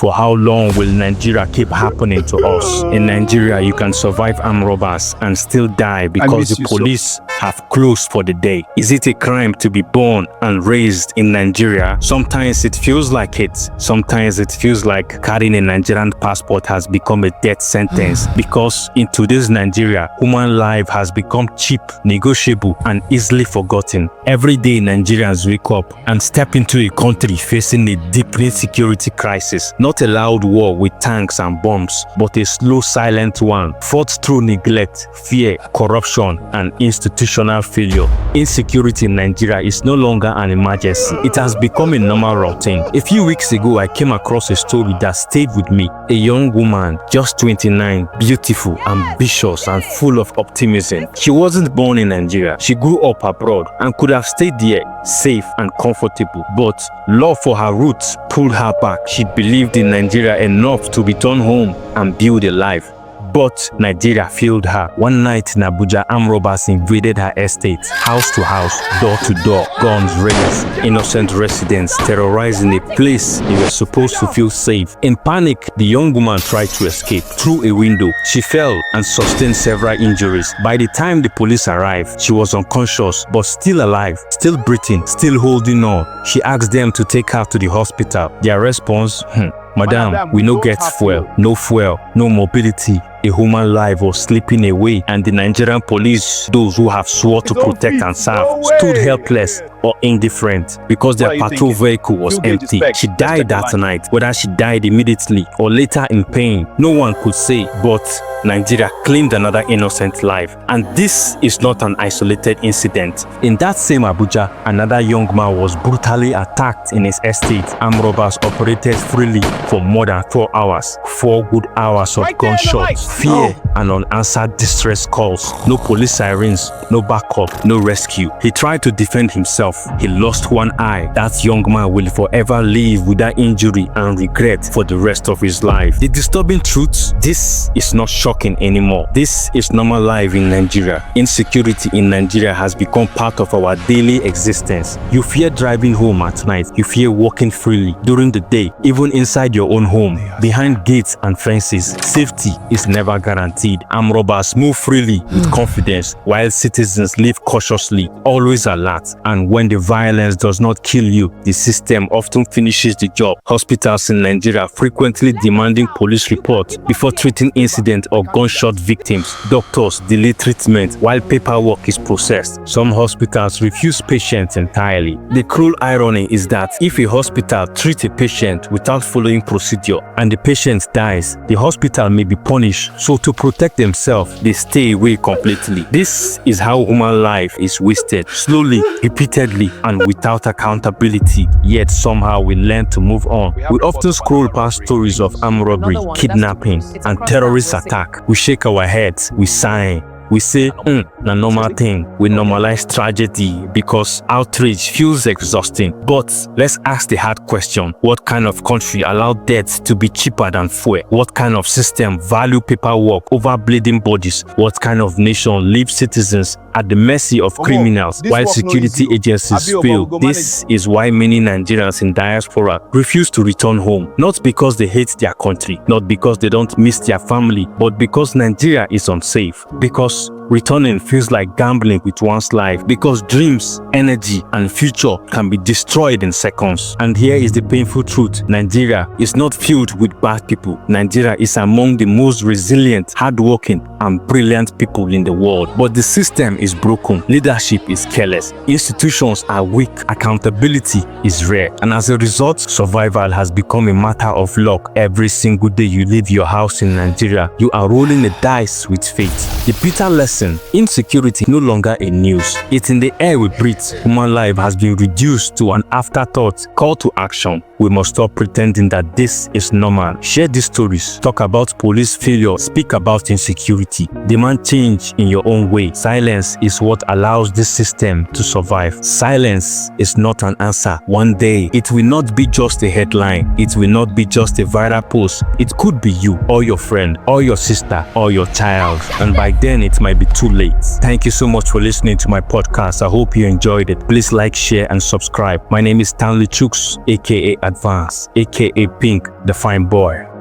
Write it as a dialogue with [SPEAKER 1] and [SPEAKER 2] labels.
[SPEAKER 1] For how long will Nigeria keep happening to us? In Nigeria, you can survive armed robbers and still die because the police have closed for the day. Is it a crime to be born and raised in Nigeria? Sometimes it feels like it. Sometimes it feels like carrying a Nigerian passport has become a death sentence because in today's Nigeria, human life has become cheap, negotiable, and easily forgotten. Every day, Nigerians wake up and step into a country facing a deep insecurity crisis. Not a loud war with tanks and bombs, but a slow, silent one, fought through neglect, fear, corruption, and institutional failure. Insecurity in Nigeria is no longer an emergency. It has become a normal routine. A few weeks ago, I came across a story that stayed with me. A young woman, just 29, beautiful, ambitious, and full of optimism. She wasn't born in Nigeria. She grew up abroad and could have stayed there, safe and comfortable. But love for her roots pulled her back. She believed in Nigeria enough to return home and build a life. But Nigeria failed her. One night in Abuja, armed robbers invaded her estate, house to house, door to door, guns raised, innocent residents terrorizing a place they were supposed to feel safe. In panic, the young woman tried to escape through a window. She fell and sustained several injuries. By the time the police arrived, she was unconscious but still alive, still breathing, still holding on. She asked them to take her to the hospital. Their response, Madam, we no get fuel, no mobility. A human life was slipping away, and the Nigerian police, those who have sworn to protect and serve, stood helpless or indifferent because their patrol vehicle was empty. She died that night. Whether she died immediately or later in pain, no one could say, but Nigeria claimed another innocent life. And this is not an isolated incident. In that same Abuja, another young man was brutally attacked in his estate. Armed robbers operated freely for more than 4 hours. 4 good hours of gunshots, fear, and unanswered distress calls. No police sirens, no backup, no rescue. He tried to defend himself. He lost one eye. That young man will forever live with that injury and regret for the rest of his life. The disturbing truth, this is not shocking anymore. This is normal life in Nigeria. Insecurity in Nigeria has become part of our daily existence. You fear driving home at night. You fear walking freely during the day, even inside your own home. Behind gates and fences, safety is never guaranteed. Armed robbers move freely with confidence, while citizens live cautiously, always alert. And when the violence does not kill you, the system often finishes the job. Hospitals in Nigeria frequently demanding police reports before treating incident or gunshot victims. Doctors delay treatment while paperwork is processed. Some hospitals refuse patients entirely. The cruel irony is that if a hospital treats a patient without following procedure and the patient dies, the hospital may be punished. So to protect themselves, they stay away completely. This is how human life is wasted, slowly, repeatedly, and without accountability. Yet somehow we learn to move on. We often scroll past stories of armed robbery, kidnapping, and terrorist attack. We shake our heads, we sigh. We say, na normal thing. We normalize tragedy because outrage feels exhausting. But let's ask the hard question. What kind of country allowed death to be cheaper than fuel? What kind of system value paperwork over bleeding bodies? What kind of nation leaves citizens at the mercy of criminals while security agencies fail? This is why many Nigerians in diaspora refuse to return home. Not because they hate their country, not because they don't miss their family, but because Nigeria is unsafe. Because returning feels like gambling with one's life, because dreams, energy, and future can be destroyed in seconds. And here is the painful truth. Nigeria is not filled with bad people. Nigeria is among the most resilient, hardworking, and brilliant people in the world. But the system is broken. Leadership is careless. Institutions are weak. Accountability is rare. And as a result, survival has become a matter of luck. Every single day you leave your house in Nigeria, you are rolling the dice with fate. The bitter lesson: insecurity no longer a news. It's in the air we breathe. Human life has been reduced to an afterthought. Call to action. We must stop pretending that this is normal. Share these stories. Talk about police failure. Speak about insecurity. Demand change in your own way. Silence is what allows this system to survive. Silence is not an answer. One day, it will not be just a headline. It will not be just a viral post. It could be you, or your friend, or your sister, or your child. And by then, it might be be too late. Thank you so much for listening to my podcast. I hope you enjoyed it. Please like, share, and subscribe. My name is Stanley Chooks, aka Advance, aka Pink, the fine boy.